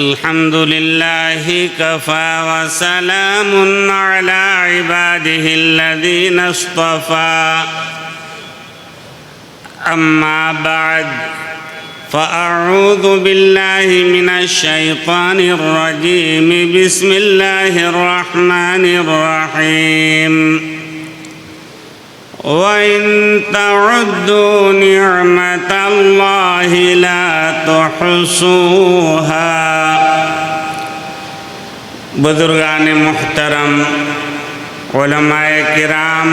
الحمد لله كفى وسلام على عباده الذين اصطفى أما بعد فأعوذ بالله من الشيطان الرجيم بسم الله الرحمن الرحيم وَإِن تَعُدُّوا نِعْمَةَ اللَّهِ لَا تُحْصُوهَا۔ بزرگان محترم، علماء کرام،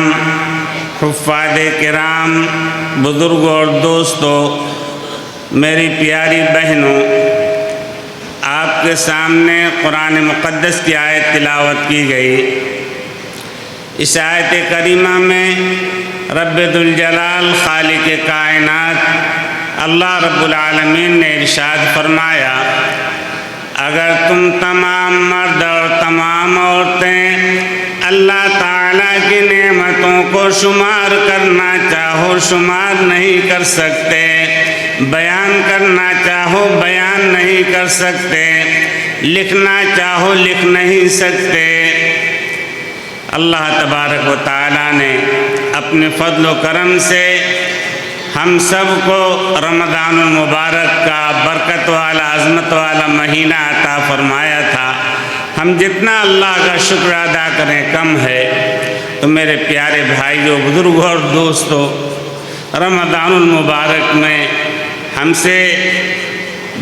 حفاظ کرام، بزرگوں اور دوستوں، میری پیاری بہنوں، آپ کے سامنے قرآن مقدس کی آیت تلاوت کی گئی۔ اس آیت کریمہ میں رب ذوالجلال خالق کائنات اللہ رب العالمین نے ارشاد فرمایا، اگر تم تمام مرد اور تمام عورتیں اللہ تعالیٰ کی نعمتوں کو شمار کرنا چاہو شمار نہیں کر سکتے، بیان کرنا چاہو بیان نہیں کر سکتے، لکھنا چاہو لکھ نہیں سکتے۔ اللہ تبارک و تعالیٰ نے اپنے فضل و کرم سے ہم سب کو رمضان المبارک کا برکت والا عظمت والا مہینہ عطا فرمایا تھا۔ ہم جتنا اللہ کا شکر ادا کریں کم ہے۔ تو میرے پیارے بھائیوں، بزرگوں اور دوستوں، رمضان المبارک میں ہم سے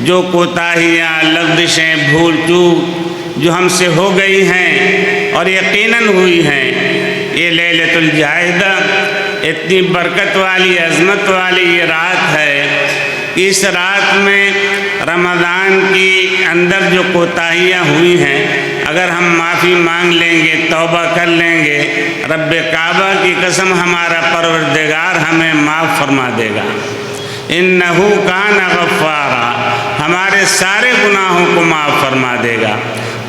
جو کوتاہیاں، لغزشیں، بھول چوک جو ہم سے ہو گئی ہیں اور یقیناً ہوئی ہیں، یہ لیلۃ الجائدہ اتنی برکت والی عظمت والی یہ رات ہے، اس رات میں رمضان کی اندر جو کوتاہیاں ہوئی ہیں، اگر ہم معافی مانگ لیں گے، توبہ کر لیں گے، رب کعبہ کی قسم ہمارا پروردگار ہمیں معاف فرما دے گا۔ انہ کان غفارا، ہمارے سارے گناہوں کو معاف فرما دے گا۔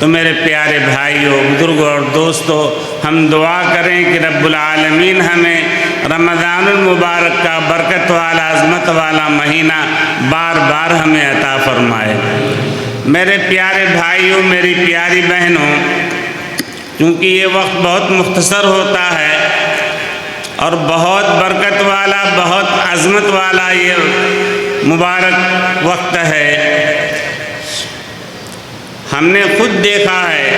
تو میرے پیارے بھائیوں، بزرگوں اور دوستوں، ہم دعا کریں کہ رب العالمین ہمیں رمضان المبارک کا برکت والا عظمت والا مہینہ بار بار ہمیں عطا فرمائے۔ میرے پیارے بھائیوں، میری پیاری بہنوں، چونکہ یہ وقت بہت مختصر ہوتا ہے اور بہت برکت والا، بہت عظمت والا یہ مبارک وقت ہے، ہم نے خود دیکھا ہے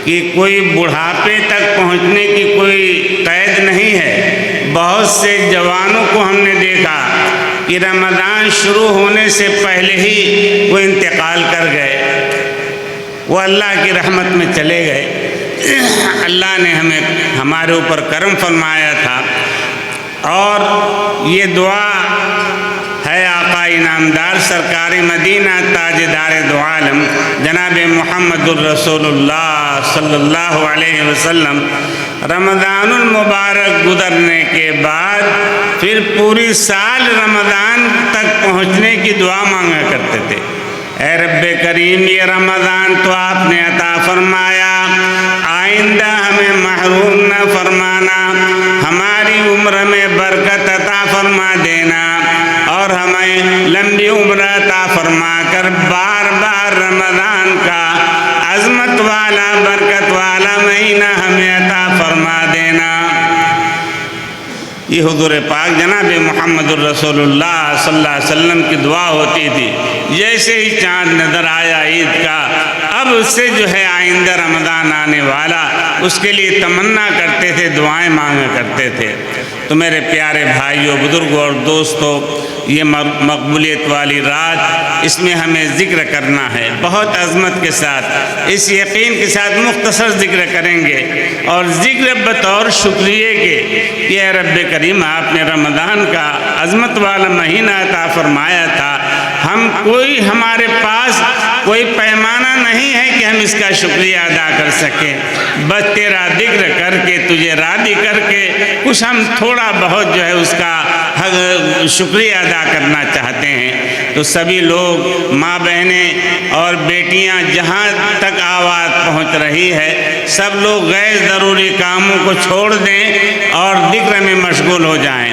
کہ کوئی بڑھاپے تک پہنچنے کی کوئی قید نہیں ہے۔ بہت سے جوانوں کو ہم نے دیکھا کہ رمضان شروع ہونے سے پہلے ہی وہ انتقال کر گئے، وہ اللہ کی رحمت میں چلے گئے۔ اللہ نے ہمارے اوپر کرم فرمایا تھا، اور یہ دعا ہے آقا انعامدار سرکار مدینہ تاجدار دو عالم جناب محمد الرسول اللہ صلی اللہ علیہ وسلم رمضان المبارک گزرنے کے بعد پھر پوری سال رمضان تک پہنچنے کی دعا مانگا کرتے تھے۔ اے رب کریم، یہ رمضان تو آپ نے عطا فرمایا، آئندہ ہمیں محروم نہ فرمانا، ہماری عمر میں برکت عطا فرما دینا، اور ہمیں لمبی عمر عطا فرما کر بار بار رمضان کا عظمت والا برکت والا مہینہ ہمیں عطا فرما دینا۔ یہ حضور پاک جناب محمد الرسول اللہ صلی اللہ علیہ وسلم کی دعا ہوتی تھی۔ جیسے ہی چاند نظر آیا عید کا، اب اس سے جو ہے آئندہ رمضان آنے والا، اس کے لیے تمنا کرتے تھے، دعائیں مانگا کرتے تھے۔ تو میرے پیارے بھائیوں، بزرگوں اور دوستوں، یہ مقبولیت والی رات، اس میں ہمیں ذکر کرنا ہے بہت عظمت کے ساتھ، اس یقین کے ساتھ مختصر ذکر کریں گے، اور ذکر بطور شکریہ کے کہ اے رب کریم، آپ نے رمضان کا عظمت والا مہینہ عطا فرمایا تھا، ہمارے پاس کوئی پیمانہ نہیں ہے کہ ہم اس کا شکریہ ادا کر سکیں، بس تیرا ذکر کر کے، تجھے راضی کر کے کچھ ہم تھوڑا بہت جو ہے اس کا شکریہ ادا کرنا چاہتے ہیں۔ تو سبھی لوگ، ماں بہنیں اور بیٹیاں، جہاں تک آواز پہنچ رہی ہے، سب لوگ غیر ضروری کاموں کو چھوڑ دیں اور ذکر میں مشغول ہو جائیں۔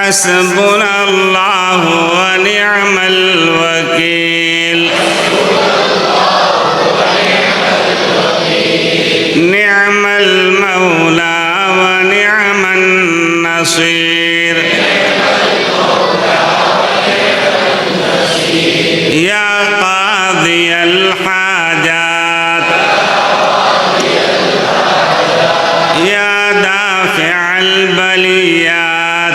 حسبنا اللہ ونعم الوکیل نعم المولا ونعم النصير يا قاضي الحاجات يا دافع البليات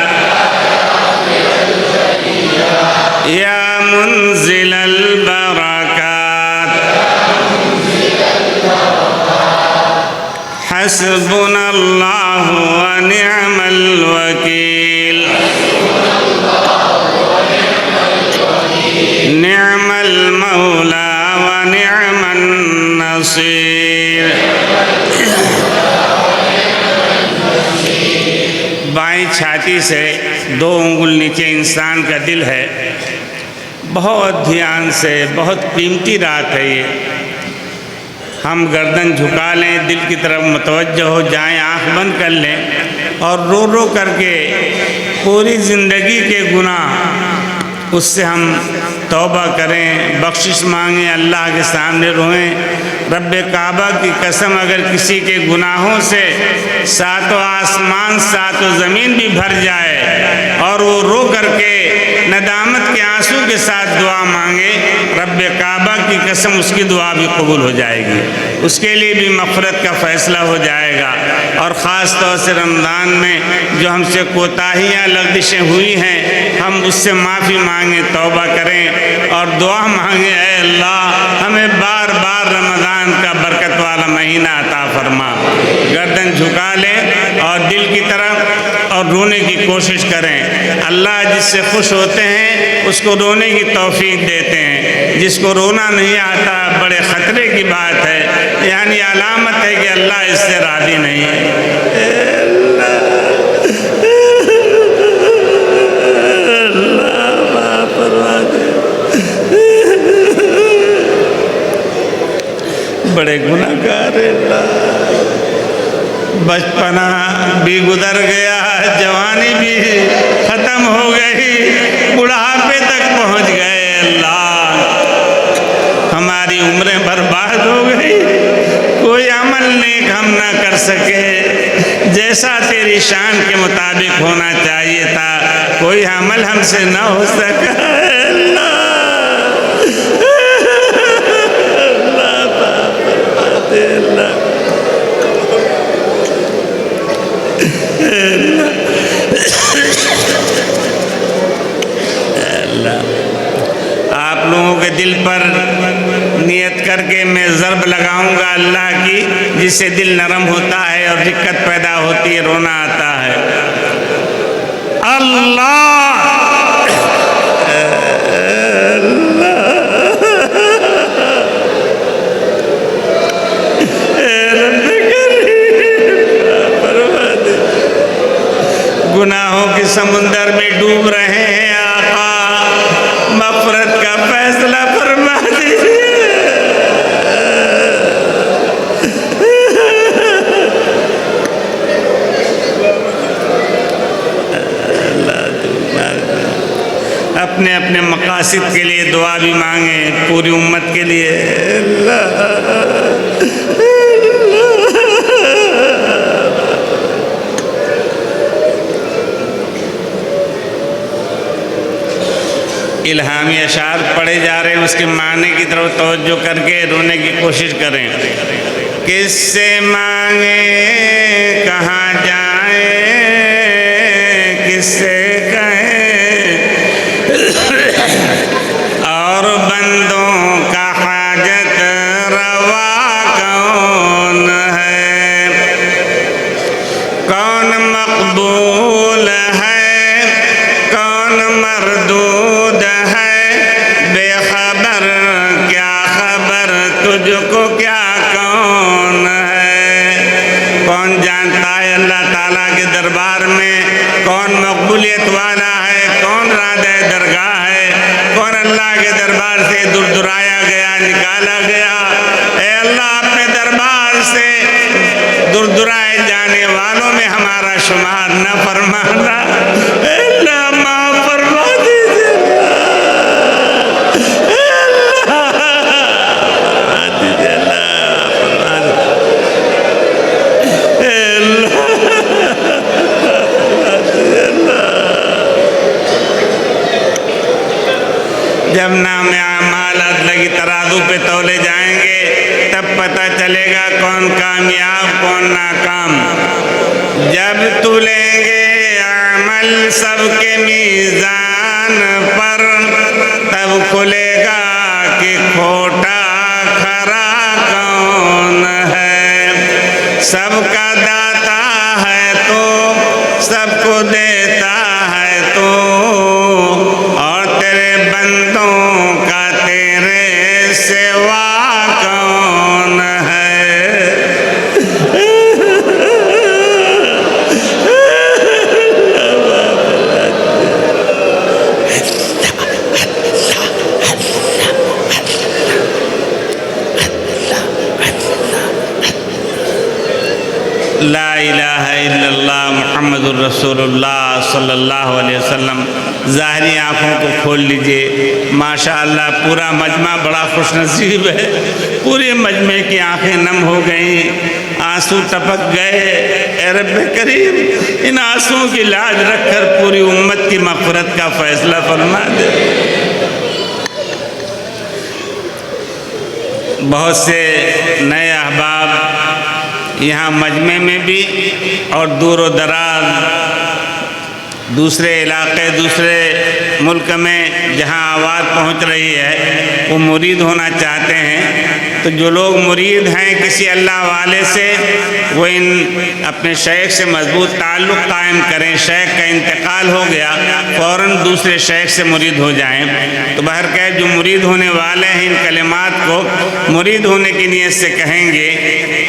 يا منزل البركات حسبنا الله ونعم الوكيل نعم المولى ونعم النصير بائیں چھاتی سے 2 انگل نیچے انسان کا دل ہے. بہت دھیان سے، بہت قیمتی رات ہے یہ. ہم گردن جھکا لیں، دل کی طرف متوجہ ہو جائیں، آنکھ بند کر لیں اور رو رو کر کے پوری زندگی کے گناہ اس سے ہم توبہ کریں، بخشش مانگیں، اللہ کے سامنے روئیں. رب کعبہ کی قسم اگر کسی کے گناہوں سے 7 آسمان 7 زمین بھی بھر جائے اور وہ رو کر کے ندامت کے آنسو کے ساتھ دعا مانگے، رب کعبہ کی قسم اس کی دعا بھی قبول ہو جائے گی، اس کے لیے بھی مغفرت کا فیصلہ ہو جائے گا. اور خاص طور سے رمضان میں جو ہم سے کوتاہیاں لغزشیں ہوئی ہیں، ہم اس سے معافی مانگیں، توبہ کریں اور دعا مانگیں، اے اللہ ہمیں بار بار رمضان کا برکت والا مہینہ عطا فرما. گردن جھکا لیں اور دل کی طرف اور رونے کی کوشش کریں. اللہ جس سے خوش ہوتے ہیں اس کو رونے کی توفیق دیتے ہیں، جس کو رونا نہیں آتا بڑے خطرے کی بات ہے، یعنی علامت ہے کہ اللہ اس سے راضی نہیں ہے. بڑے گناہگار اللہ. بچپنا بھی گزر گیا، جوانی بھی ختم ہو گئی، بڑھاپے تک پہنچ گئے. اللہ ہماری عمریں برباد ہو گئی، کوئی عمل نیک ہم نہ کر سکے جیسا تیری شان کے مطابق ہونا چاہیے تھا، کوئی عمل ہم سے نہ ہو سکا. آپ لوگوں کے دل پر نیت کر کے میں ضرب لگاؤں گا اللہ کی، جس سے دل نرم ہوتا ہے اور دقت پیدا ہوتی ہے، رونا آتا ہے. اللہ گناہوں کے سمندر میں ڈوب رہے ہیں، آقا مغفرت کا فیصلہ فرما دیجیے. اپنے اپنے مقاصد کے لیے دعا بھی مانگیں، پوری امت کے لیے. الہامی اشعار پڑھے جا رہے ہیں، اس کے معنی کی طرف توجہ کر کے رونے کی کوشش کریں. کس سے مانگیں، کہاں جائیں، کس سے کہیں، اور بندوں کا حاجت روا کون ہے، کون مقبول ہے، کون مردود ہے، بے خبر کیا خبر، تجھ کو کیا کون ہے. کون جانتا ہے اللہ تعالیٰ کے دربار میں کون مقبولیت والا ہے، کون رادہ درگاہ ہے، کون اللہ کے دربار سے دور درایا گیا، نکالا گیا. اے اللہ اپنے دربار سے دور درائے جانے والوں میں ہمارا شمار نہ فرمانا. اے اللہ جب نام اعمال عدل کی ترازو پہ تولے جائیں گے تب پتہ چلے گا کون کامیاب کون ناکام۔ جب تولیں گے عمل سب کے میزان پر تب کھلے گا کہ کھوٹا کھرا کون ہے۔ سب کا داتا ہے تو سب کو دیتا ہے تو، اور تیرے بندوں کا تیرے سوا کون ہے۔ لا الہ الا اللہ محمد الرسول اللہ صلی اللہ علیہ وسلم۔ ظاہری آنکھوں کو کھول لیجئے، ماشاءاللہ پورا مجمع بڑا خوش نصیب ہے۔ پورے مجمع کی آنکھیں نم ہو گئیں، آنسو ٹپک گئے۔ اے رب کریم ان آنسوؤں کی لاج رکھ کر پوری امت کی مغفرت کا فیصلہ فرما دے۔ بہت سے نئے احباب یہاں مجمع میں بھی اور دور و دراز دوسرے علاقے دوسرے ملک میں جہاں آواز پہنچ رہی ہے وہ مرید ہونا چاہتے ہیں۔ تو جو لوگ مرید ہیں کسی اللہ والے سے وہ اپنے شیخ سے مضبوط تعلق قائم کریں۔ شیخ کا انتقال ہو گیا فوراً دوسرے شیخ سے مرید ہو جائیں۔ تو بہرکیف جو مرید ہونے والے ہیں ان کلمات کو مرید ہونے کی نیت سے کہیں گے،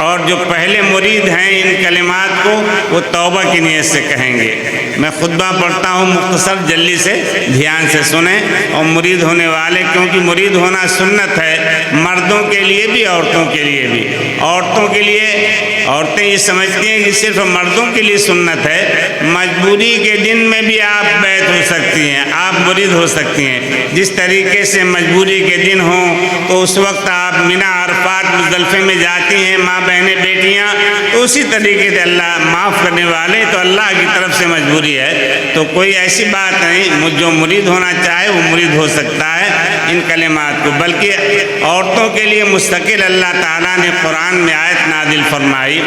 اور جو پہلے مرید ہیں ان کلمات کو وہ توبہ کی نیت سے کہیں گے۔ میں خطبہ پڑھتا ہوں مختصر، جلدی سے دھیان سے سنیں۔ اور مرید ہونے والے، کیونکہ مرید ہونا سنت ہے مردوں کے لیے بھی عورتوں کے لیے بھی۔ عورتوں کے لیے عورتیں یہ سمجھتی ہیں کہ صرف مردوں کے لیے سنت ہے، مجبوری کے دن میں بھی آپ بیعت ہو سکتی ہیں، آپ مرید ہو سکتی ہیں۔ جس طریقے سے مجبوری کے دن ہوں تو اس وقت آپ منی عرفات مزدلفے میں جاتی ہیں ماں بہنیں بیٹیاں، تو اسی طریقے سے اللہ معاف کرنے والے تو اللہ کی طرف سے مجبوری ہے۔ تو کوئی ایسی بات نہیں، جو مرید ہونا چاہے وہ مرید ہو سکتا ہے ان کلمات کو۔ بلکہ عورتوں کے لیے مستقل اللہ تعالیٰ نے قرآن میں آیت نازل فرمائی،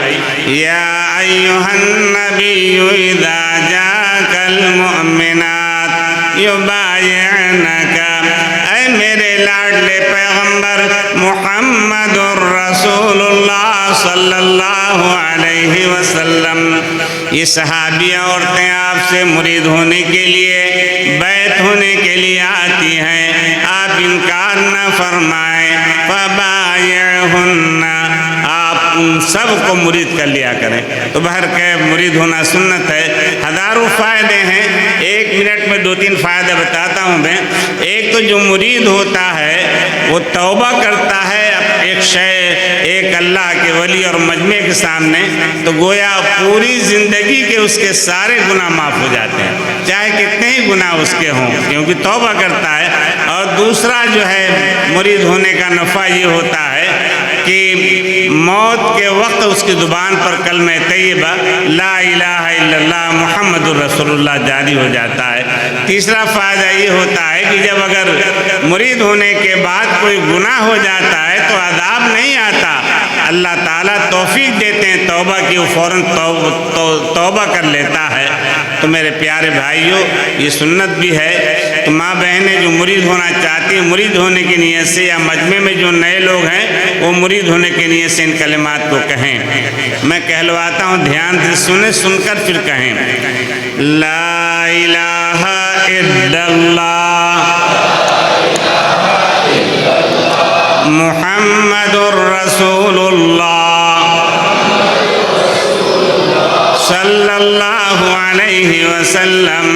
یا ایھا النبی اذا جاءک المؤمنات یبایعنک، اے میرے لاڈلے پیغمبر محمد الرسول اللہ صلی اللہ علیہ وسلم، یہ صحابی عورتیں آپ سے مرید ہونے کے لیے بیعت ہونے کے لیے آتی ہیں، آپ انکار نہ فرمائیں۔ فبایعہن، آپ ان سب کو مرید کر لیا کریں۔ تو بہرکیف مرید ہونا سنت ہے۔ ہزاروں فائدے ہیں، ایک منٹ میں 2-3 فائدے بتاتا ہوں میں۔ ایک تو جو مرید ہوتا ہے وہ توبہ کرتا ہے ایک اللہ کے ولی اور مجمع کے سامنے، تو گویا پوری زندگی کے اس کے سارے گناہ معاف ہو جاتے ہیں، چاہے کتنے ہی گناہ اس کے ہوں، کیونکہ توبہ کرتا ہے۔ اور دوسرا جو ہے مرید ہونے کا نفع یہ ہوتا ہے کہ موت کے وقت اس کی زبان پر کلمہ طیبہ لا الہ الا اللہ محمد الرسول اللہ جاری ہو جاتا ہے۔ تیسرا فائدہ یہ ہوتا ہے کہ جب اگر مرید ہونے کے بعد کوئی گناہ ہو جاتا ہے تو عذاب نہیں آتا، اللہ تعالیٰ توفیق دیتے ہیں توبہ کی، وہ فوراً توبہ کر لیتا ہے۔ تو میرے پیارے بھائیوں یہ سنت بھی ہے، تو ماں بہنیں جو مرید ہونا چاہتی ہیں مرید ہونے کی نیت سے، یا مجمع میں جو نئے لوگ ہیں وہ مرید ہونے کی نیت سے ان کلمات کو کہیں۔ میں کہلواتا ہوں، دھیان سے سنیں، سن کر پھر کہیں، لا الہ الا اللہ محمد الرسول اللہ صلی اللہ علیہ وسلم۔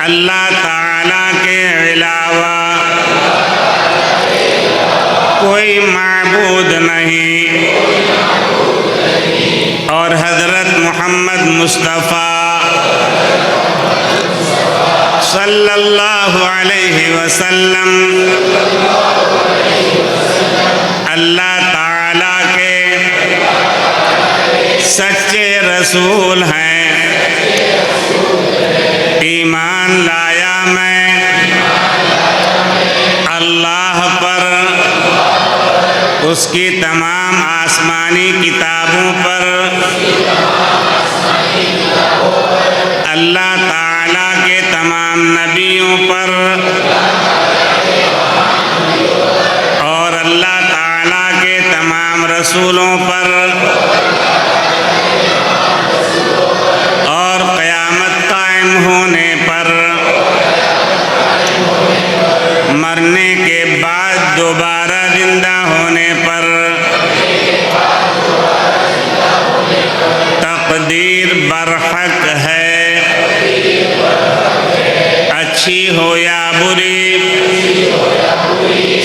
اللہ تعالیٰ کے علاوہ کوئی معبود نہیں، اور حضرت محمد مصطفیٰ صلی اللہ علیہ وسلم اللہ تعالیٰ کے سچے رسول ہیں۔ ایمان لایا میں اللہ پر، اس کی تمام آسمانی کتابوں پر، اللہ تعالیٰ کے تمام نبیوں پر اور اللہ تعالیٰ کے تمام رسولوں پر اور قیامت قائم ہونے پر، مرنے کے بعد دوبارہ زندہ ہونے پر، تقدیر برحق ہے، اچھی ہو یا بری،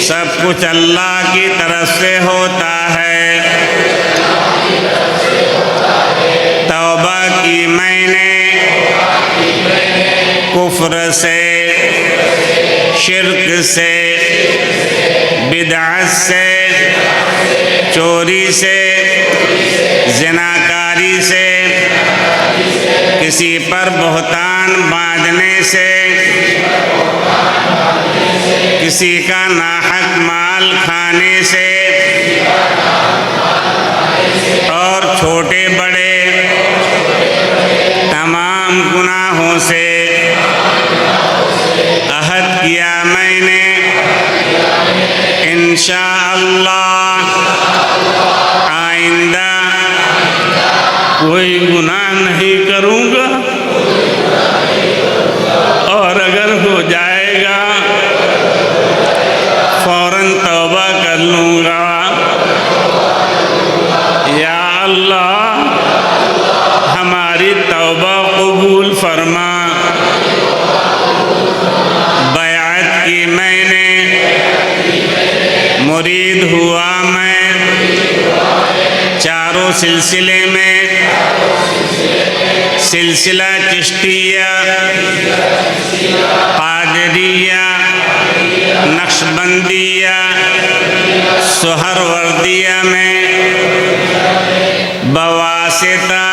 سب کچھ اللہ کی طرف سے ہوتا ہے۔ توبہ کی میں نے کفر سے، شرک سے، بدعت سے، چوری سے، زناکاری سے، کسی پر بہتان باندھنے سے، کسی کا ناحق مال کھانے سے اور چھوٹے بڑے تمام گناہوں سے عہد کیا میں نے انشاءاللہ آئندہ کوئی گناہ نہیں کروں گا، اور اگر ہو جائے گا فوراً توبہ کر لوں گا۔ یا اللہ ہماری توبہ قبول فرما۔ بیعت کی میں نے، مرید ہوا میں، چاروں سلسلے میں، سلسلہ چشتیہ، قادریہ، نقشبندیہ، سہروردیہ میں بواسطہ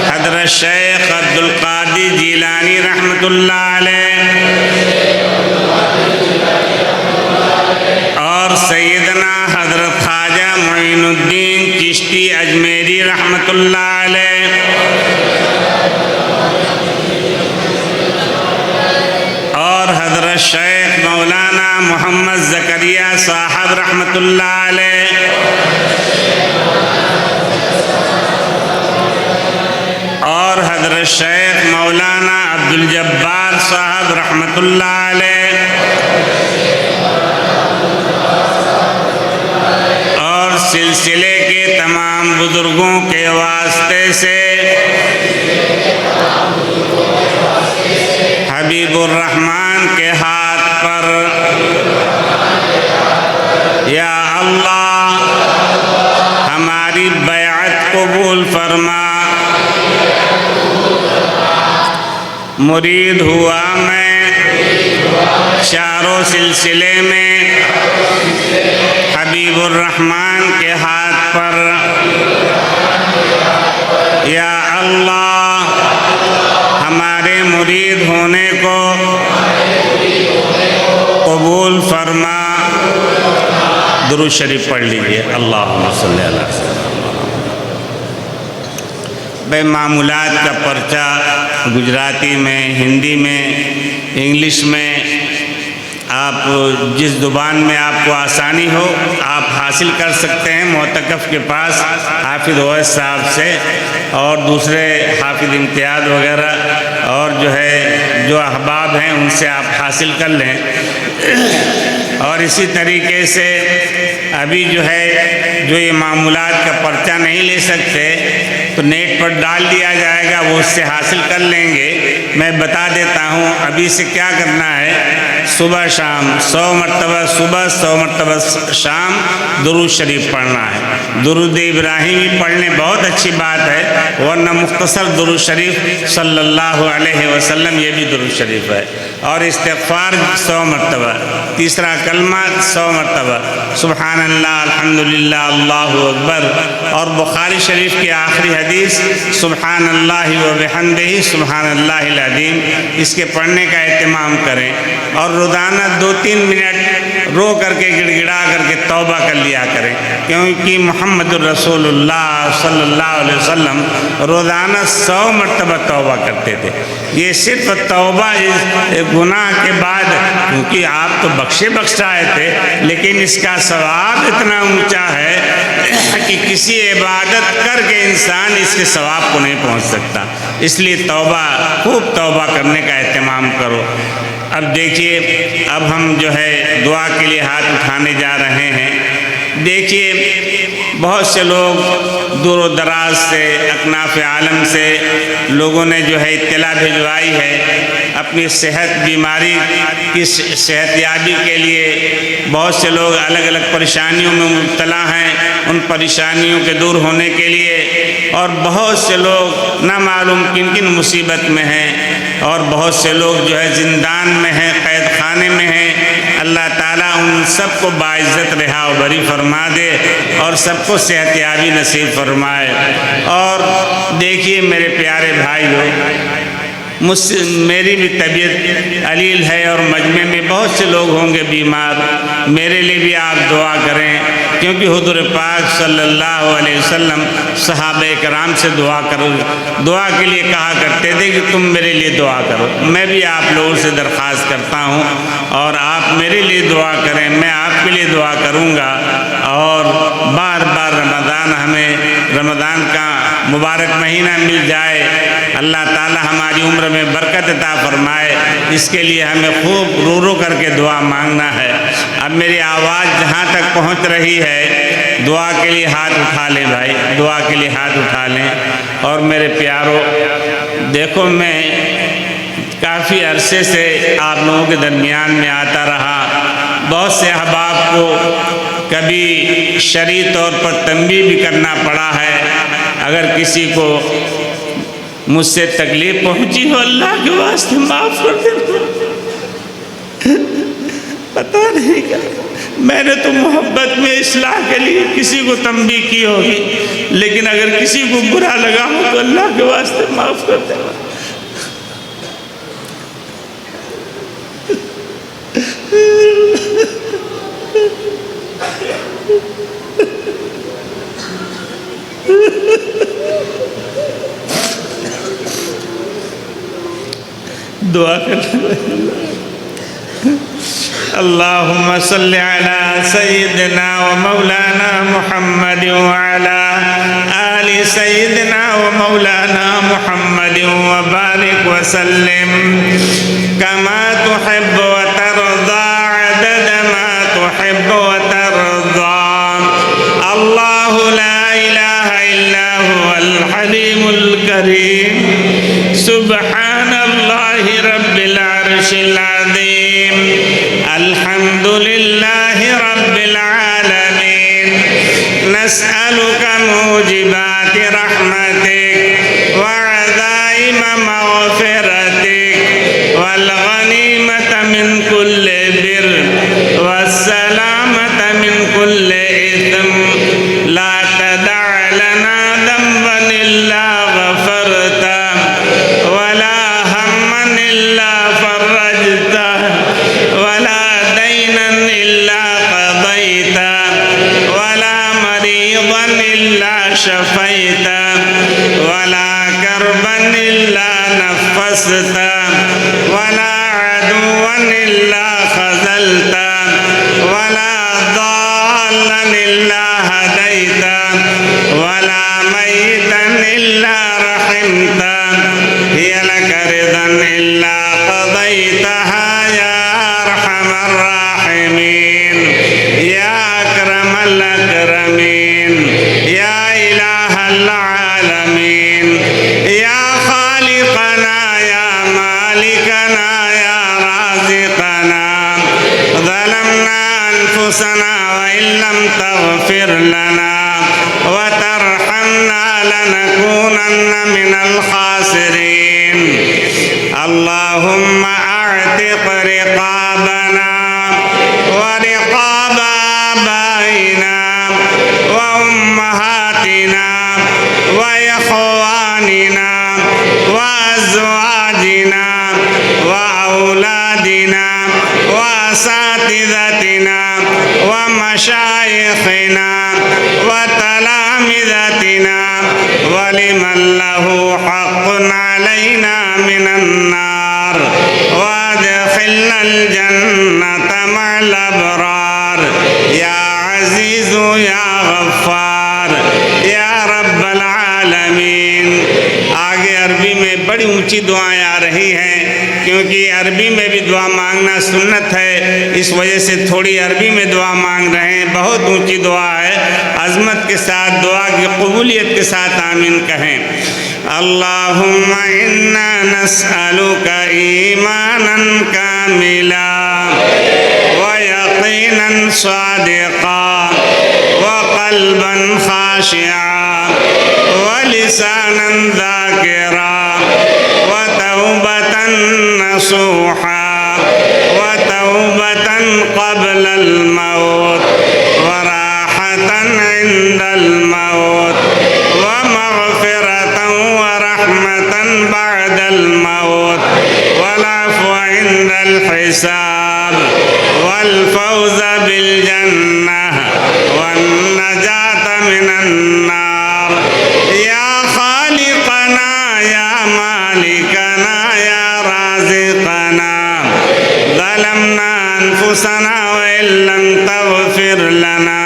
حضرت شیخ عبدالقادر جیلانی رحمۃ اللہ علیہ اور سیدنا حضرت خواجہ معین الدین چشتی اجمیری رحمۃ اللہ علیہ اور حضرت شیخ مولانا محمد زکریا صاحب رحمۃ اللہ علیہ اور حضرت شیخ مولانا عبدالجبار صاحب رحمۃ اللہ علیہ اور سلسلے کے تمام بزرگوں کے واسطے سے حبیب الرحمن کے ہاتھ پر، یا اللہ ہماری بیعت قبول فرما۔ مرید ہوا میں چاروں سلسلے میں حبیب الرحمن کے ہاتھ پر، یا اللہ ہمارے مرید ہونے کو قبول فرما۔ درود شریف پڑھ لیجئے، اللہم صلی اللہ علیہ وسلم۔ بے معمولات کا پرچہ گجراتی میں، ہندی میں، انگلش میں، آپ جس زبان میں آپ کو آسانی ہو آپ حاصل کر سکتے ہیں معتکف کے پاس حافظ اویس صاحب سے، اور دوسرے حافظ امتیاز وغیرہ اور جو احباب ہیں ان سے آپ حاصل کر لیں۔ اور اسی طریقے سے ابھی جو یہ معمولات کا پرچہ نہیں لے سکتے تو نیٹ پر ڈال دیا جائے گا، وہ اس سے حاصل کر لیں گے۔ میں بتا دیتا ہوں ابھی سے کیا کرنا ہے۔ صبح شام 100 مرتبہ صبح، 100 مرتبہ شام درود شریف پڑھنا ہے۔ درود ابراہیمی پڑھنے بہت اچھی بات ہے، ورنہ مختصر درود شریف صلی اللہ علیہ وسلم یہ بھی درود شریف ہے۔ اور استغفار 100 مرتبہ، تیسرا کلمہ 100 مرتبہ، سبحان اللہ، الحمدللہ، اللہ اکبر، اور بخاری شریف کی آخری حدیث سبحان اللہ و بحمدہ سبحان اللہ العظیم، اس کے پڑھنے کا اہتمام کریں، اور روزانہ 2-3 منٹ رو کر کے گڑ گڑا کر کے توبہ کر لیا کریں، کیونکہ محمد الرسول اللہ صلی اللہ علیہ وسلم روزانہ 100 مرتبہ توبہ کرتے تھے۔ یہ صرف توبہ گناہ کے بعد، کیونکہ آپ تو بخشائے تھے، لیکن اس کا ثواب اتنا اونچا ہے کہ کسی عبادت کر کے انسان اس کے ثواب کو نہیں پہنچ سکتا۔ اس لیے خوب توبہ کرنے کا اہتمام کرو۔ اب دیکھیے، اب ہم جو ہے دعا کے لیے ہاتھ اٹھانے جا رہے ہیں۔ دیکھیے، بہت سے لوگ دور و دراز سے، اکناف عالم سے لوگوں نے جو ہے اطلاع بھجوائی ہے اپنی بیماری کی صحت یابی کے لیے۔ بہت سے لوگ الگ الگ پریشانیوں میں مبتلا ہیں، ان پریشانیوں کے دور ہونے کے لیے، اور بہت سے لوگ نہ معلوم کن کن مصیبت میں ہیں، اور بہت سے لوگ جو ہے زندان میں ہیں، قید خانے میں ہیں۔ اللہ تعالیٰ ان سب کو باعزت رہا و بری فرما دے، اور سب کو صحت یابی نصیب فرمائے۔ اور دیکھیے میرے پیارے بھائیو، میری بھی طبیعت علیل ہے، اور مجمع میں بہت سے لوگ ہوں گے بیمار۔ میرے لیے بھی آپ دعا کریں، کیونکہ حضور پاک صلی اللہ علیہ وسلم صحابہ کرام سے دعا کے لیے کہا کرتے تھے کہ تم میرے لیے دعا کرو۔ میں بھی آپ لوگوں سے درخواست کرتا ہوں، اور آپ میرے لیے دعا کریں، میں آپ کے لیے دعا کروں گا، اور بار بار رمضان کا مبارک مہینہ مل جائے، اللہ تعالی ہماری عمر میں برکت عطا فرمائے، اس کے لیے ہمیں خوب رو رو کر کے دعا مانگنا ہے۔ اب میری آواز جہاں تک پہنچ رہی ہے، دعا کے لیے ہاتھ اٹھا لیں بھائی، دعا کے لیے ہاتھ اٹھا لیں۔ اور میرے پیارو، دیکھو میں کافی عرصے سے آپ لوگوں کے درمیان میں آتا رہا، بہت سے احباب کو کبھی شرعی طور پر تنبیہ بھی کرنا پڑا ہے۔ اگر کسی کو مجھ سے تکلیف پہنچی ہو، اللہ کے واسطے معاف کر دینا۔ پتہ نہیں کیا میں نے تو محبت میں اصلاح کے لیے کسی کو تنبیہ کی ہوگی، لیکن اگر کسی کو برا لگا ہو تو اللہ کے واسطے معاف کر دینا۔ دعا کرنا۔ اللہم صلی علی سیدنا و مولانا محمد وعلی آل سیدنا و مولانا محمد وبارک وسلم کما تحب وترضى عدد ما تحب وترضى۔ اللہ لا الہ الا هو الحلیم الکریم، سبحان اللہ رب العرش العظیم، الحمد للہ رب العالمین، نسألک موجبات رحمتک وعزائم مغفرتک والغنیمت من کل بر والسلامت من کل اثم، لا تدع لنا ذنبا الا غفرته ولا ہما الا فرجته ولا دینا الا قضیته ولا مریضا الا شفیته ولا کربا الا نفسته ولا عدوا الا خذلته ولا ضالا الا هديته ولا ميتا الا رحمته هي لك رضا الا قضيتها يا ارحم الراحمين يا اكرم الاكرمين يا اله العالمين يا خالقنا يا مالكنا يا رازقنا، ظلمنا انفسنا وان لم تغفر لنا وترحمنا لنكونن من الخاسرين۔ اللهم اعتق رقابنا ورقاب آبائنا اساتذتنا ومشايخنا وتلامذتنا ولمن له حق علينا من النار وادخلنا الجنة مع الأبرار يا عزيز يا غفار یا رب العالمین۔ آگے عربی میں بڑی اونچی دعائیں آ رہی ہیں، کیونکہ عربی میں بھی دعا مانگنا سنت ہے، اس وجہ سے تھوڑی عربی میں دعا مانگ رہے ہیں۔ بہت اونچی دعا ہے، عظمت کے ساتھ دعا کی قبولیت کے ساتھ آمین کہیں۔ اللہم انا نسألک ایمانا کاملا ویقینا صادقا وقلبا خاشعا ولسانا ذاکرا وتوبة نصوحا وتوبة قبل الموت وراحة عند الموت ومغفرة ورحمة بعد الموت والعفو عند الحساب والفوز بالجنة والنجاة من النار يا خالقنا يا مالكنا يا رازقنا ظلمنا أنفسنا وإن لم تغفر لنا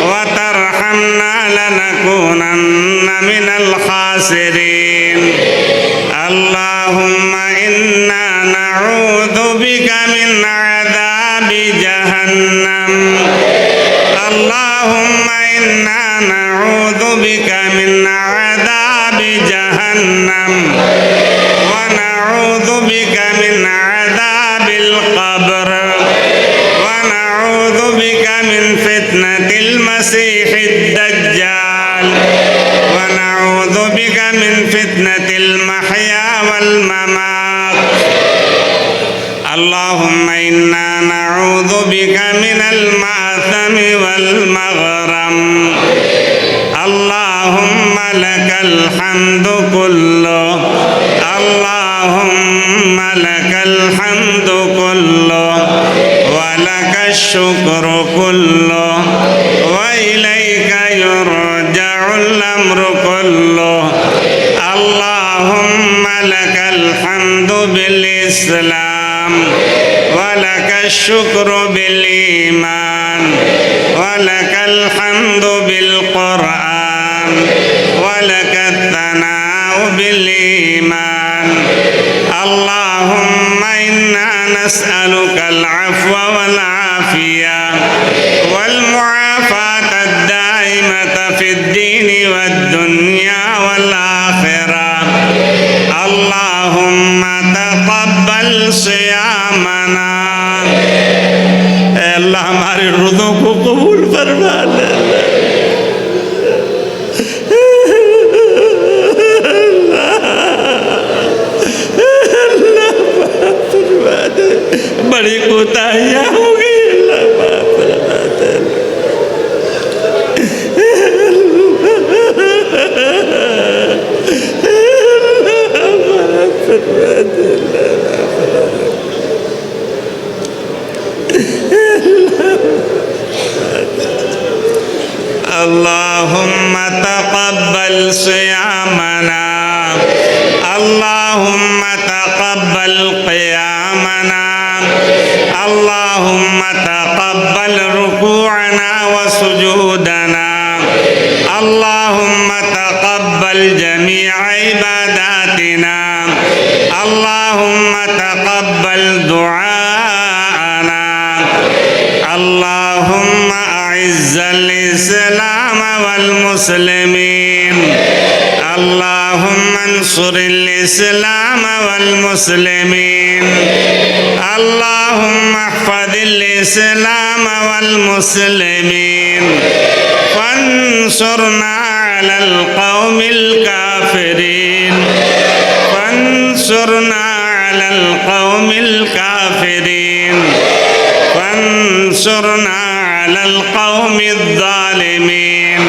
وترحمنا لنكونن من الخاسرين اللهم إنا نعوذ بك من عذاب جهنم اللهم إنا نعوذ بك من عذاب جهنم ونعوذ بك من عذاب القبر ونعوذ بك من فتنة المسيح الدجال ونعوذ بك من فتنة المحيا والممات اللهم إنا نعوذ بك من المأثم والمغرم اللهم لك الحمد كله اللهم لك الحمد كله ولك الشكر كله وإليك يرجع الأمر كله اللهم لك الحمد بالإسلام ولك الشكر بالإيمان ولك الحمد بالقرآن ولك الثناء بالإيمان اللهم إنا نسألك العفو والعافية والمعافاة الدائمة في الدين والدنيا والآخرة اللهم تقبل صيامنا اے اللہ ہمارے روزوں کو قبول فرما لے اللہ معاف فرما دے بڑی کوتاہیاں ہو گئی اللہ معاف فرما دے اللهم تقبل صيامنا اللهم تقبل قيامنا اللهم تقبل ركوعنا وسجودنا اللهم تقبل جميع عباداتنا اللهم تقبل دعاءنا اللهم أعز الإسلام والمسلمين اللهم انصر الإسلام والمسلمين اللهم احفظ الإسلام والمسلمين فانصرنا على القوم الكافرين فانصرنا على القوم الكافرين فانصرنا على القوم الظالمين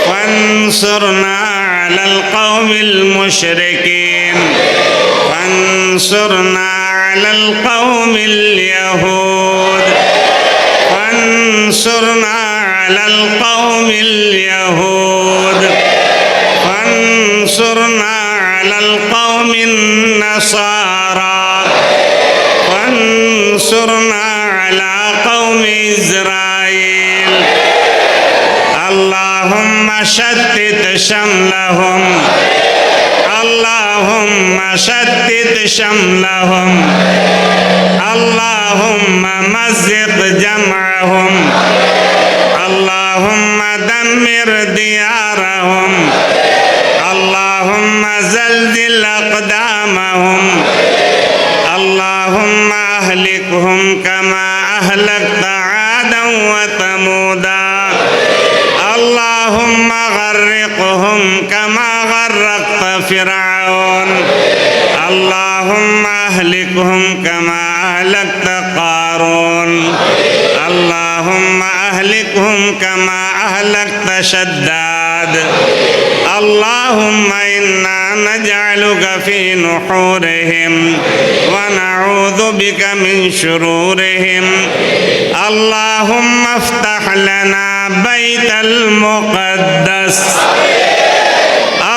فانصرنا على القوم المشركين فانصرنا على القوم اليهود اليهود فانصرنا على القوم اليهود فانصرنا على القوم النصارى فانصرنا على قوم إسرائيل اللهم شتت شملهم اللهم شتت شملهم اللهم مزق جمعهم اللهم دمر ديارهم اللهم زلزل أقدامهم اللهم أهلكهم كما أهلكت عادا وثمودا اللهم غرقهم كما غرقت فرعون اللهم أهلكهم كما أهلكت قارون اللهم أهلكهم كما أهلكت شداد اللهم إنا نجعلك في نحورهم ونعوذ بك من شرورهم اللهم افتح لنا بيت المقدس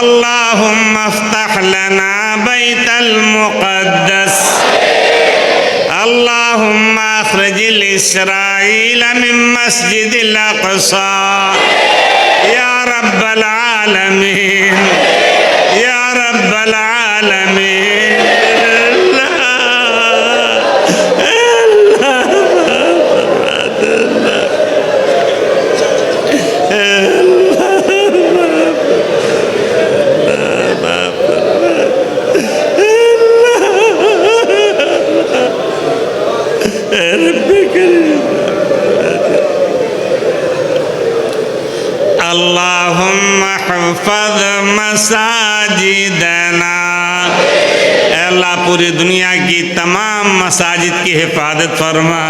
اللهم افتح لنا بيت المقدس اللهم اخرج الإسرائيل من مسجد الأقصى يا رب العالمين يا رب العالمين اللهم احفظ مساجدنا اے اللہ پوری دنیا کی تمام مساجد کی حفاظت فرما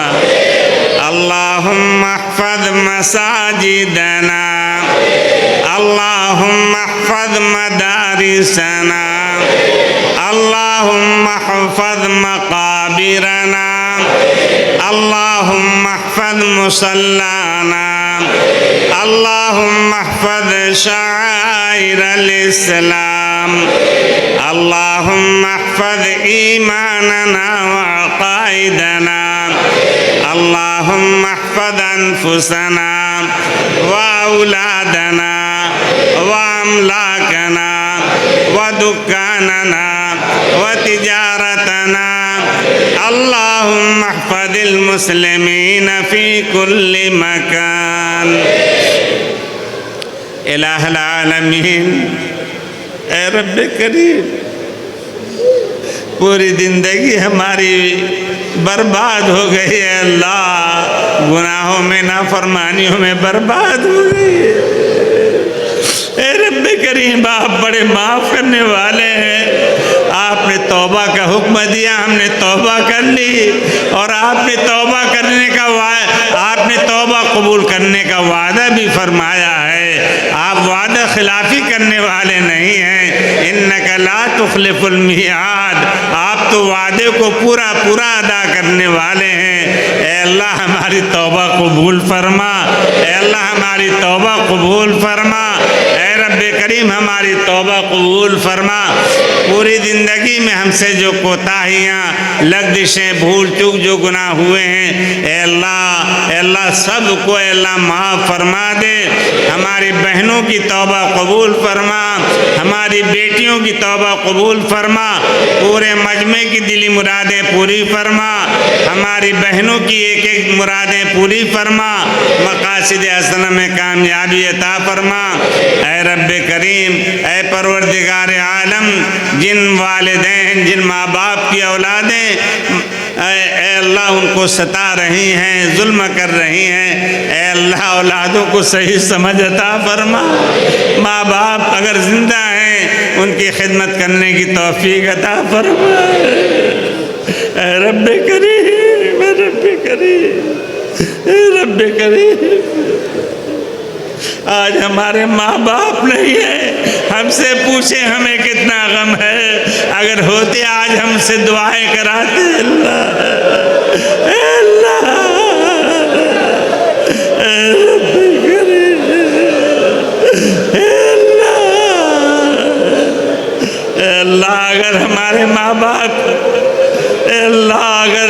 اللهم احفظ مساجدنا اللهم احفظ مدارسنا اللهم احفظ مقابرنا اللهم احفظ مصلانا اللهم احفظ شعائر الإسلام اللهم احفظ إيماننا وعقائدنا اللهم احفظ أنفسنا وأولادنا وأملاكنا ودكاننا وتجارتنا اللهم احفظ المسلمين في كل مكان الہ العالمین اے رب کریم پوری زندگی ہماری برباد ہو گئی ہے اللہ گناہوں میں نافرمانیوں میں برباد ہو گئی ہے اے رب کریم آپ بڑے معاف کرنے والے ہیں آپ نے توبہ کا حکم دیا ہم نے توبہ کر لی اور آپ نے توبہ کرنے کا آپ نے توبہ قبول کرنے کا وعدہ بھی فرمایا ہے آپ وعدہ خلافی کرنے والے نہیں ہیں انک لا تخلف المیعاد آپ تو وعدے کو پورا ادا کرنے والے ہیں اے اللہ ہماری توبہ قبول فرما اے اللہ ہماری توبہ قبول فرما اے رب کریم ہماری توبہ قبول فرما پوری زندگی میں ہم سے جو کوتاہیاں لغزشیں بھول چوک جو گناہ ہوئے ہیں اے اللہ سب کو اے اللہ معاف فرما دے ہماری بہنوں کی توبہ قبول فرما ہماری بیٹیوں کی توبہ قبول فرما پورے مجمع کی دلی مرادیں پوری فرما ہماری بہنوں کی ایک ایک مرادیں پوری فرما مقاصد حسنہ میں کامیابی عطا فرما اے رب کریم اے پروردگار عالم جن والدین جن ماں باپ کی اولادیں اے اللہ ان کو ستا رہی ہیں ظلم کر رہی ہیں اے اللہ اولادوں کو صحیح سمجھ عطا فرما ماں باپ اگر زندہ ہیں ان کی خدمت کرنے کی توفیق عطا فرما اے رب کریم اے رب کریم اے رب کریم آج ہمارے ماں باپ نہیں ہیں ہم سے پوچھیں ہمیں کتنا غم ہے اگر ہوتے آج ہم سے دعائیں کراتے اللہ اللہ اگر ہمارے ماں باپ اللہ اگر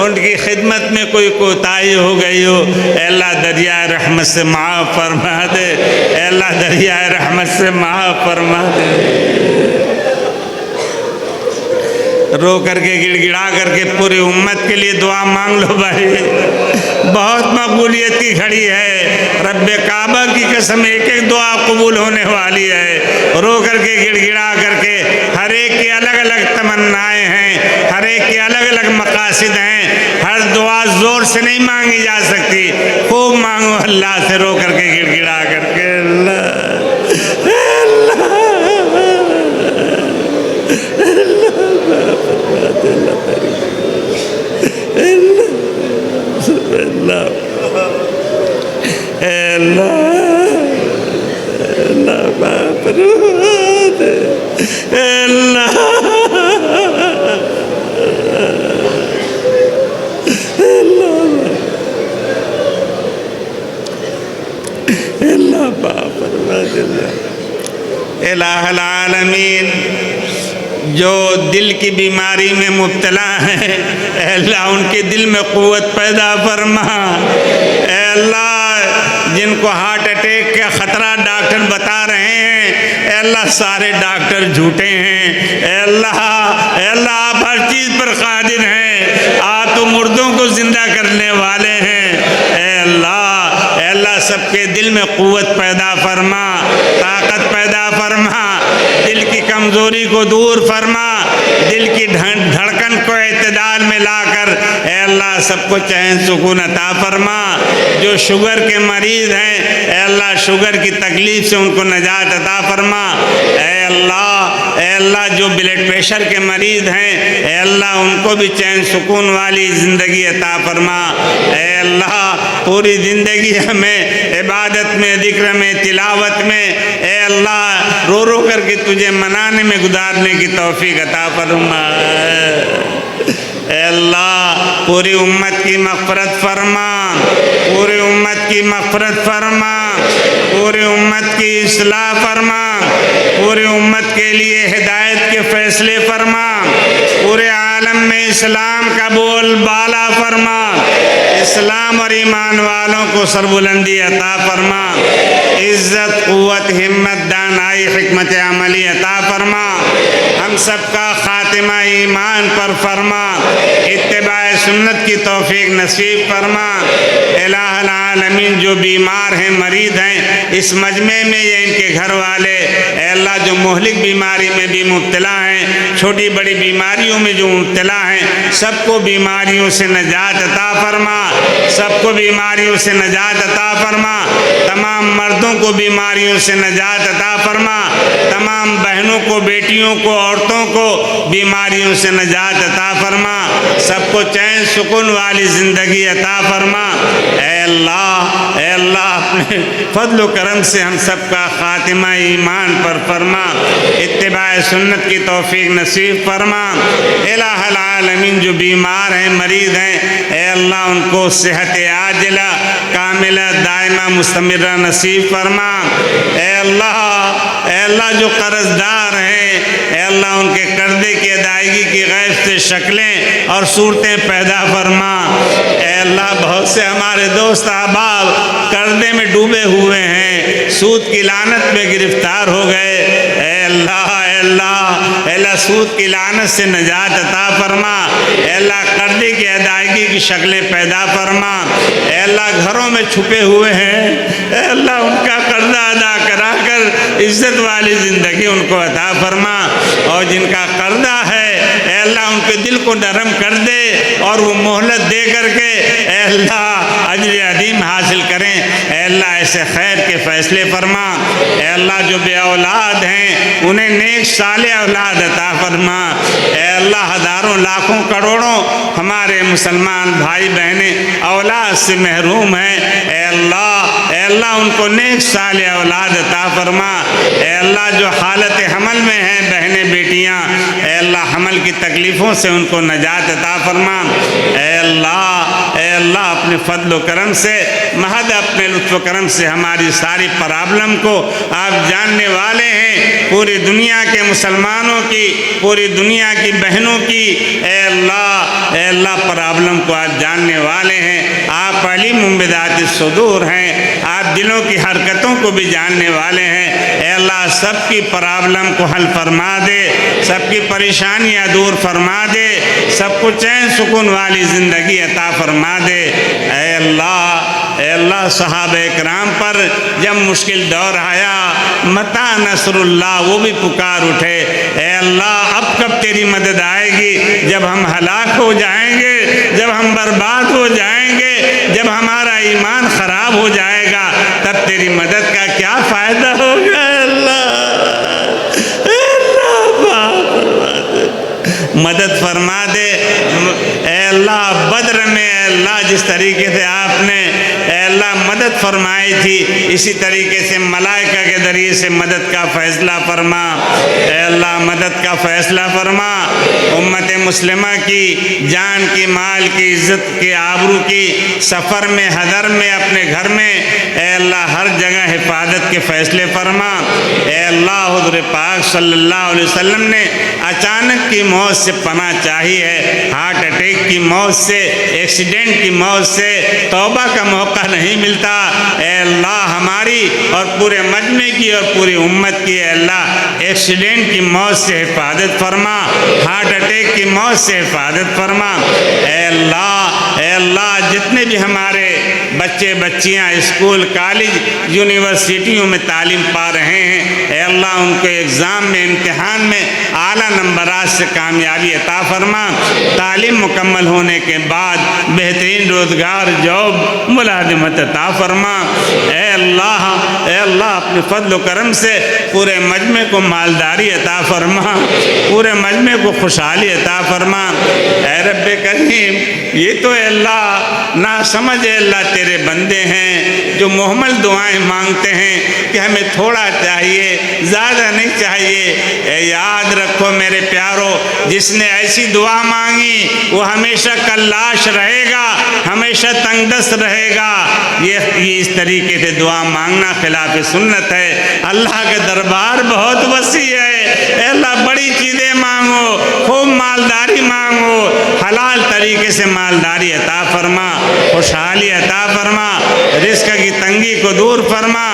ان کی خدمت میں کوئی کوتاہی ہو گئی ہو، اے اللہ دریائے رحمت سے معاف فرما دے، اے اللہ دریائے رحمت سے معاف فرما دے۔ رو کر کے گڑ گڑا کر کے پوری امت کے لیے دعا مانگ لو بھائی، بہت مقبولیت کی گھڑی ہے، رب کعبہ کی قسم ایک ایک دعا قبول ہونے والی ہے۔ رو کر کے گڑ گڑا کر کے، ہر ایک کی الگ الگ تمنائیں ہیں، ہر ایک کے الگ الگ مقاصد ہیں، ہر دعا زور سے نہیں مانگی جا سکتی، خوب مانگو اللہ سے رو کر کے گڑ گڑا کر کے۔ الہ العالمین، جو دل کی بیماری میں مبتلا ہیں، اے اللہ ان کے دل میں قوت پیدا فرما۔ اے اللہ جن کو ہارٹ اٹیک کا خطرہ ڈاکٹر بتا رہے ہیں، اے اللہ سارے ڈاکٹر جھوٹے ہیں، اے اللہ آپ ہر چیز پر قادر ہیں، آپ تو مردوں کو زندہ کرنے والے ہیں۔ اے اللہ سب کے دل میں قوت پیدا فرما، طاقت پیدا فرما، دل کی کمزوری کو دور فرما، دل کی دھڑکن کو اعتدال میں لا کر اے اللہ سب کو چین سکون عطا فرما۔ جو شوگر کے مریض ہیں، اے اللہ شوگر کی تکلیف سے ان کو نجات عطا فرما۔ اے اللہ جو بلڈ پریشر کے مریض ہیں، اے اللہ ان کو بھی چین سکون والی زندگی عطا فرما۔ اے اللہ پوری زندگی ہمیں عبادت میں، ذکر میں، تلاوت میں، اے اللہ رو رو کر کے تجھے منانے میں گزارنے کی توفیق عطا فرما۔ اے اللہ پوری امت کی مغفرت فرما، پوری امت کی مغفرت فرما، پوری امت کی اصلاح فرما، پوری امت کے لیے ہدایت کے فیصلے فرما، پورے عالم میں اسلام کا بول بالا فرما، اسلام اور ایمان والوں کو سربلندی عطا فرما، عزت، قوت، ہمت، دانائی، حکمت عملی عطا فرما، ہم سب کا خاتمہ ایمان پر فرما، اتباع سنت کی توفیق نصیب فرما۔ الہ العالمین جو بیمار ہیں، مریض ہیں اس مجمع میں یا ان کے گھر والے، اے اللہ جو مہلک بیماری میں بھی مبتلا ہیں، چھوٹی بڑی بیماریوں میں جو مبتلا ہیں، سب کو بیماریوں سے نجات عطا فرما، سب کو بیماریوں سے نجات عطا فرما، تمام مردوں کو بیماریوں سے نجات عطا فرما، تمام بہنوں کو، بیٹیوں کو، عورتوں کو بیماریوں سے نجات عطا فرما، سب کو چین سکون والی زندگی عطا فرما۔ اے اللہ اپنے فضل و کرم سے ہم سب کا خاتمہ ایمان پر فرما، اتباع سنت کی توفیق نصیب فرما۔ الہ العالمین جو بیمار ہیں، مریض ہیں، اے اللہ ان کو صحت عاجلہ کاملہ دائمہ مستمرہ نصیب فرما۔ اے اللہ جو قرض دار ہیں، اے اللہ ان کے قرضے کی ادائیگی کی غیب سے شکلیں اور صورتیں پیدا فرما۔ اے اللہ بہت سے ہمارے دوست احباب قرضے میں ڈوبے ہوئے ہیں، سود کی لعنت میں گرفتار ہو گئے، اے اللہ سود کی لعنت سے نجات عطا فرما۔ اے اللہ قرضے کی ادائیگی کی شکلیں پیدا فرما۔ اے اللہ گھروں میں چھپے ہوئے ہیں، اے اللہ ان کا قرضہ ادا کرا کر عزت والی زندگی ان کو عطا فرما، اور جن کا قرضہ ہے اے اللہ ان کے دل کو نرم کر دے اور وہ مہلت دے کر کے اے اللہ اجر عظیم حاصل کریں۔ اے اللہ ایسے خیر کے فیصلے فرما۔ اے اللہ جو بے اولاد ہیں انہیں نیک صالح اولاد عطا فرما۔ اے اللہ ہزاروں لاکھوں کروڑوں ہمارے مسلمان بھائی بہنیں اولاد سے محروم ہیں، اے اللہ ان کو نیک صالح اولاد عطا فرما۔ اے اللہ جو حالت حمل میں ہیں بہنیں بیٹیاں، اے اللہ حمل کی تکلیفوں سے ان کو نجات عطا فرما۔ اے اللہ اللہ اپنے فضل و کرم سے، محض اپنے لطف و کرم سے ہماری ساری پرابلم کو آپ جاننے والے ہیں، پوری دنیا کے مسلمانوں کی، پوری دنیا کی بہنوں کی اے اللہ پرابلم کو آپ جاننے والے ہیں، آپ علیم بذات الصدور ہیں، آپ دلوں کی حرکتوں کو بھی جاننے والے ہیں، اے اللہ سب کی پرابلم کو حل فرما دے، سب کی پریشانیاں دور فرما دے، سب کو چین سکون والی زندگی عطا فرما دے، اے اللہ صحابہ کرام پر جب مشکل دور آیا، متا نصر اللہ وہ بھی پکار اٹھے، اے اللہ اب کب تیری مدد آئے گی؟ جب ہم ہلاک ہو جائیں گے، جب ہم برباد ہو جائیں گے، جب ہمارا ایمان خراب ہو جائے گا، تب تیری مدد کا کیا فائدہ ہوگا؟ مدد فرما دے، اے اللہ بدر میں اے اللہ جس طریقے سے آپ نے اے اللہ مدد فرمائی تھی، اسی طریقے سے ملائکہ کے ذریعے سے مدد کا فیصلہ فرما، اے اللہ مدد کا فیصلہ فرما، امت مسلمہ کی جان کی، مال کی، عزت کی، آبرو کی، سفر میں، حضر میں، اپنے گھر میں اے اللہ ہر جگہ حفاظت کے فیصلے فرما، اے اللہ حضور پاک صلی اللہ علیہ وسلم نے اچانک کی موت سے پناہ چاہی ہے، ہارٹ اٹیک کی موت سے، ایکسیڈنٹ کی موت سے توبہ کا موقع نہیں ملتا، اے اللہ ہماری اور پورے مجمع کی اور پوری امت کی اے اللہ ایکسیڈنٹ کی موت سے حفاظت فرما، ہارٹ اٹیک کی موت سے حفاظت فرما، اے اللہ جتنے بھی ہمارے بچے بچیاں اسکول کالج یونیورسٹیوں میں تعلیم پا رہے ہیں، اے اللہ ان کو ایگزام میں، امتحان میں اعلیٰ نمبرات سے کامیابی عطا فرما، تعلیم مکمل ہونے کے بعد بہترین روزگار، جاب، ملازمت عطا فرما، اے اللہ اپنے فضل و کرم سے پورے مجمع کو مالداری عطا فرما، پورے مجمع کو خوشحالی عطا فرما، اے رب کریم یہ تو اے اللہ نہ سمجھ اے اللہ تیرے بندے ہیں جو محمل دعائیں مانگتے ہیں کہ ہمیں تھوڑا چاہیے، زیادہ نہیں چاہیے، اے یاد رکھو میرے پیارو جس نے ایسی دعا مانگی وہ ہمیشہ کلاش رہے گا، ہمیشہ تنگ دست رہے گا، یہ اس طریقے سے دعا مانگنا خلاف سنت ہے، اللہ کے دربار بہت وسیع ہے، اے اللہ بڑی چیزیں مانگو، خوب مالداری مانگو، حلال طریقے سے مالداری عطا فرما، خوشحالی عطا فرما، رزق کی تنگی کو دور فرما،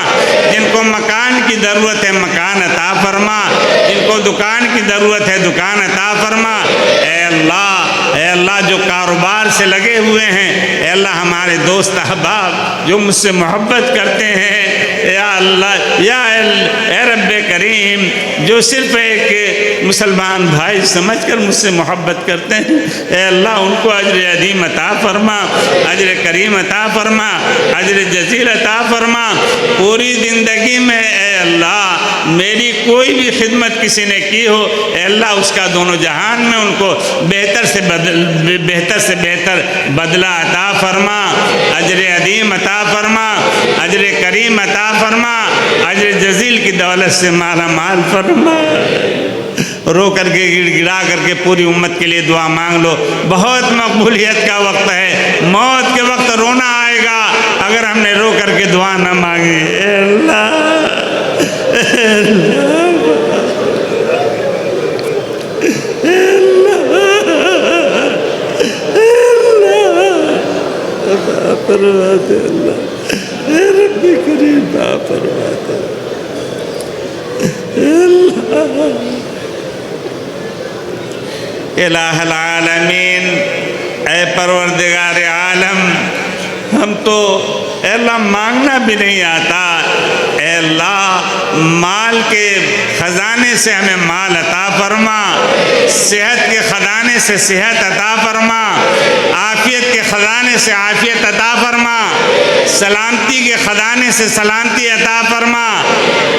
جن کو مکان کی ضرورت ہے مکان عطا فرما، جن کو دکان کی ضرورت ہے دکان عطا فرما، اے اللہ جو کاروبار سے لگے ہوئے ہیں، اے اللہ ہمارے دوست احباب جو مجھ سے محبت کرتے ہیں، یا اللہ اے رب کریم جو صرف ایک مسلمان بھائی سمجھ کر مجھ سے محبت کرتے ہیں، اے اللہ ان کو اجر عظیم عطا فرما، اجر کریم عطا فرما، اجر جزیل عطا فرما، پوری زندگی میں اے اللہ میری کوئی بھی خدمت کسی نے کی ہو، اے اللہ اس کا دونوں جہان میں ان کو بہتر سے بہتر بدلہ عطا فرما، اجر عظیم عطا فرما، اجر کریم عطا فرما، اجر جزیل کی دولت سے مالا مال فرما۔ رو کر کے گڑ گڑا کر کے پوری امت کے لیے دعا مانگ لو، بہت مقبولیت کا وقت ہے، موت کے وقت رونا آئے گا اگر ہم نے رو کر کے دعا نہ مانگی، اے اللہ فرماتے اللہ، اے رب کریم فرماتے اللہ، الہ العالمین اے پروردگار عالم، ہم تو اے اللہ مانگنا بھی نہیں آتا، اے اللہ مال کے خزانے سے ہمیں مال عطا فرما، صحت کے خزانے سے صحت عطا فرما، عافیت کے خزانے سے عافیت عطا فرما، سلامتی کے خزانے سے سلامتی عطا فرما،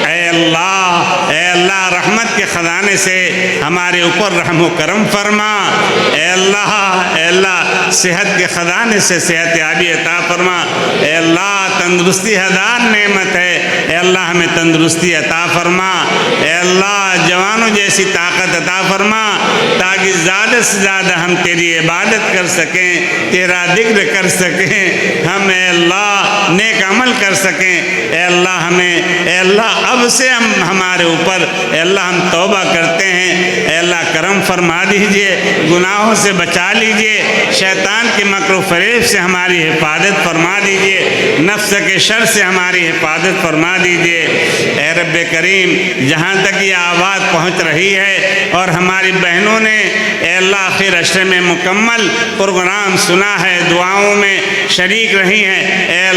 اے اللہ رحمت کے خزانے سے ہمارے اوپر رحم و کرم فرما، اے اللہ صحت کے خزانے سے صحت یابی عطا فرما، اے اللہ تندرستی ہزار نعمت ہے، اے اللہ ہمیں تندرستی عطا فرما، اے اللہ جوانوں جیسی طاقت عطا فرما، تاکہ زیادہ سے زیادہ ہم تیری عبادت کر سکیں، تیرا ذکر کر سکیں، ہم اے اللہ نیک عمل کر سکیں۔ اے اللہ اے اللہ اب سے ہمارے اوپر اے اللہ ہم توبہ کرتے ہیں، اے اللہ کرم فرما دیجئے، گناہوں سے بچا لیجئے، شیطان کے مکر و فریب سے ہماری حفاظت فرما دیجئے، نفس کے شر سے ہماری حفاظت فرما دیجئے۔ اے رب کریم، جہاں تک یہ آواز پہنچ رہی ہے اور ہماری بہنوں نے اے اللہ آخر عشرے میں مکمل پروگرام سنا ہے، دعاؤں میں شریک رہی ہیں، اے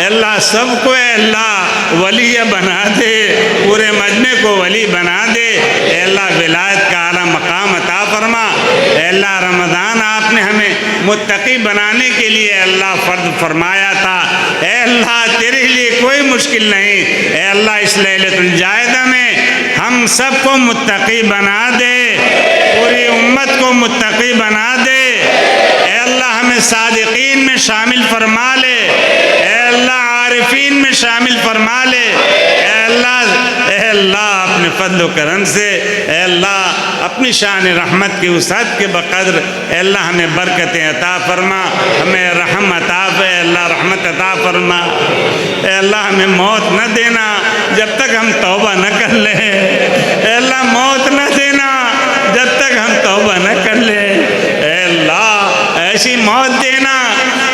اللہ سب کو اے اللہ ولی بنا دے، پورے مجمع کو ولی بنا دے، اے اللہ ولایت کا اعلیٰ مقام عطا فرما۔ اے اللہ رمضان آپ نے ہمیں متقی بنانے کے لیے اے اللہ فرض فرمایا تھا، اے اللہ تیرے لیے کوئی مشکل نہیں، اے اللہ اس لیلۃ الجائدہ میں ہم سب کو متقی بنا دے، پوری امت کو متقی بنا دے، اے اللہ ہمیں صادقین میں شامل فرما لے، اے اللہ عارفین میں شامل فرما لے، اے اللہ اپنے فضل و کرم سے اے اللہ اپنی شان رحمت کی وسعت کے بقدر اے اللہ ہمیں برکتیں عطا فرما، ہمیں رحم عطا اے اللہ رحمت عطا فرما۔ اے اللہ ہمیں موت نہ دینا جب تک ہم توبہ نہ کر لیں، اے اللہ موت نہ دینا جب تک ہم توبہ نہ کر لیں، اے اللہ ایسی موت دینا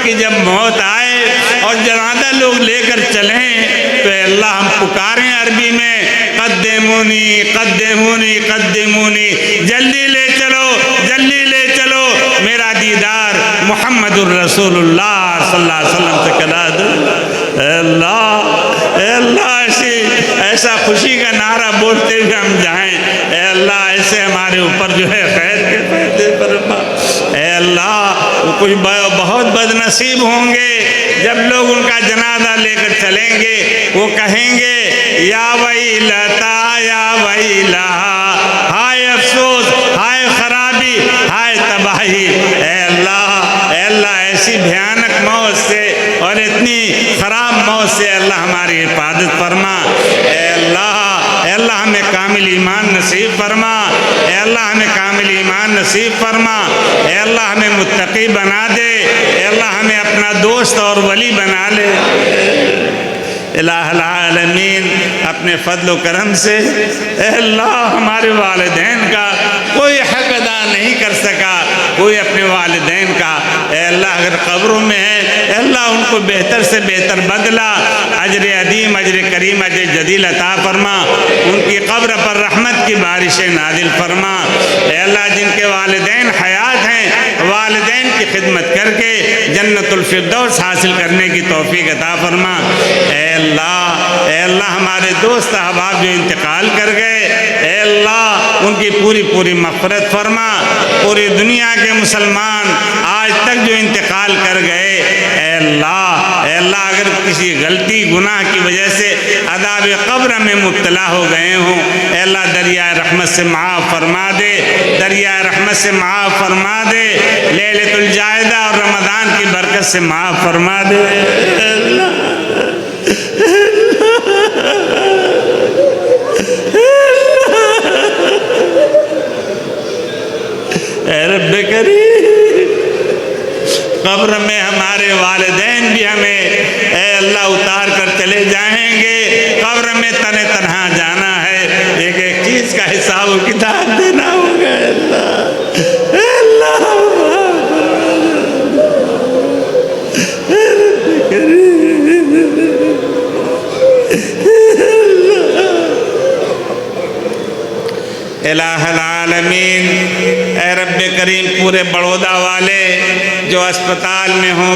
کہ جب موت آئے اور جنازہ لوگ لے کر چلیں تو اے اللہ ہم پکاریں عربی میں قدمونی قدمونی قدمونی، جلدی لے چلو میرا دیدار محمد الرسول اللہ صلی اللہ علیہ وسلم سے کرا دو۔ اے اللہ ایسا خوشی کا نعرہ بولتے ہوئے ہم جائیں، اے اللہ ایسے ہمارے اوپر جو ہے خیر کے فیض فرما۔ اے اللہ کچھ بہت بد نصیب ہوں گے جب لوگ ان کا جنازہ لے کر چلیں گے، وہ کہیں گے یا ویلتا یا ویلا، ہائے افسوس، ہائے خرابی، ہائے تباہی۔ اے اللہ ایسی بھیانک موت سے اور اتنی خراب موت سے اللہ ہماری حفاظت فرما۔ اے اللہ ہمیں کامل ایمان نصیب فرما، اے اللہ ہمیں کامل ایمان نصیب فرما، اے اللہ ہمیں متقی بنا دے، اے اللہ ہمیں اپنا دوست اور ولی بنا لے۔ الہ العالمین اپنے فضل و کرم سے اے اللہ ہمارے والدین کا کوئی حق ادا نہیں کر سکا، کوئی اپنے والدین کا اے اللہ اگر قبروں میں ہے اے اللہ ان کو بہتر سے بہتر بدلہ، اجر عظیم، اجر کریم، اجر جزیل عطا فرما، ان کی قبر پر رحمت کی بارشیں نازل فرما۔ اے اللہ جن کے والدین حیات ہیں، والدین کی خدمت کر کے جنت الفردوس حاصل کرنے کی توفیق عطا فرما۔ اے اللہ ہمارے دوست احباب جو انتقال کر گئے اے اللہ ان کی پوری مغفرت فرما۔ پوری دنیا کے مسلمان آج تک جو انتقال کر گئے اے اللہ اگر کسی غلطی گناہ کی وجہ سے عذاب قبر میں مبتلا ہو گئے ہوں اے اللہ دریائے رحمت سے معاف فرما دے، دریائے رحمت سے معاف فرما دے، لیلۃ الجائدہ اور رمضان کی برکت سے معاف فرما دے۔ اے رب کریم قبر میں ہمارے والدین بھی ہمیں اے اللہ اتار کر چلے جائیں گے، قبر میں تنہا جانا ہے، ایک چیز کا حساب و کتاب دینا ہوگا۔ اے اللہ الہ العالمین اے رب کریم پورے بڑودہ والے جو اسپتال میں ہوں،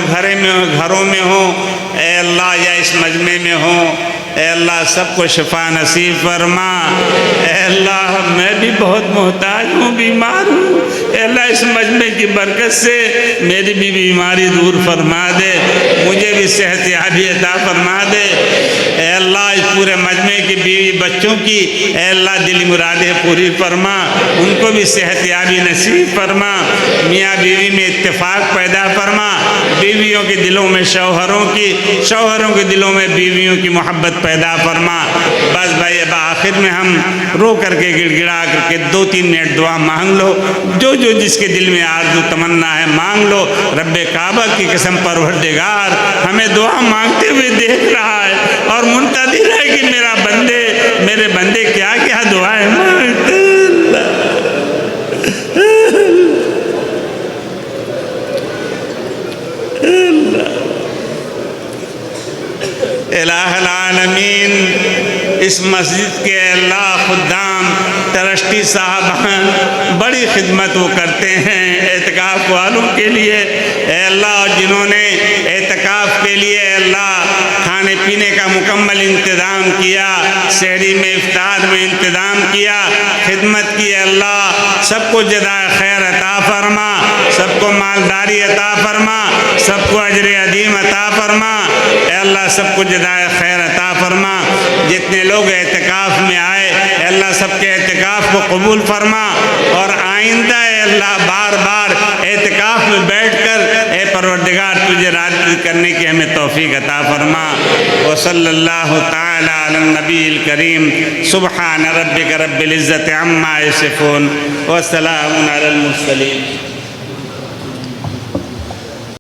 گھروں میں ہوں اے اللہ یا اس مجمع میں ہوں اے اللہ سب کو شفا نصیب فرما۔ اے اللہ میں بھی بہت محتاج ہوں، بیمار ہوں، اے اللہ اس مجمع کی برکت سے میری بھی بیماری دور فرما دے، مجھے بھی صحت یابی عطا فرما دے۔ اے اللہ اس پورے مجمع کی بیوی بچوں کی اے اللہ دلی مرادیں پوری فرما، ان کو بھی صحت یابی نصیب فرما، میاں بیوی میں اتفاق پیدا فرما، بیویوں کے دلوں میں شوہروں کی، شوہروں کے دلوں میں بیویوں کی محبت پیدا فرما۔ بس بھائی اب آخر میں ہم رو کر کے گڑ گڑا کر کے 2-3 منٹ دعا مانگ لو، جو جس کے دل میں آرزو تمنا ہے مانگ لو۔ رب کعبہ کی قسم پروردگار ہمیں دعا مانگتے ہوئے دیکھ رہا ہے اور منتظر ہے کہ میرے بندے کیا کیا دعائیں مانگتے ہیں۔ الہ العالمین، اس مسجد کے اللہ خدام ٹرسٹی صاحبان بڑی خدمت وہ کرتے ہیں اعتکاف والوں کے لیے، اے اللہ جنہوں نے اعتکاف کے لیے اے اللہ کھانے پینے کا مکمل انتظام کیا، سحری میں افطار میں انتظام کیا، خدمت کی، اے اللہ سب کو جزائے خیر عطا فرما، سب کو مالداری عطا فرما، سب کو اجر عظیم عطا فرما، اے اللہ سب کو جزائے خیر عطا فرما۔ جتنے لوگ اعتکاف میں آئے اے اللہ سب کے اعتکاف کو قبول فرما، اور آئندہ اے اللہ بار بار اعتکاف میں بیٹھ کر اے پروردگار تجھے راضی کرنے کی ہمیں توفیق عطا فرما۔ وصلی اللہ تعالی علی النبی الکریم، سبحان ربک رب العزت عما یصفون، وسلام علی المرسلین۔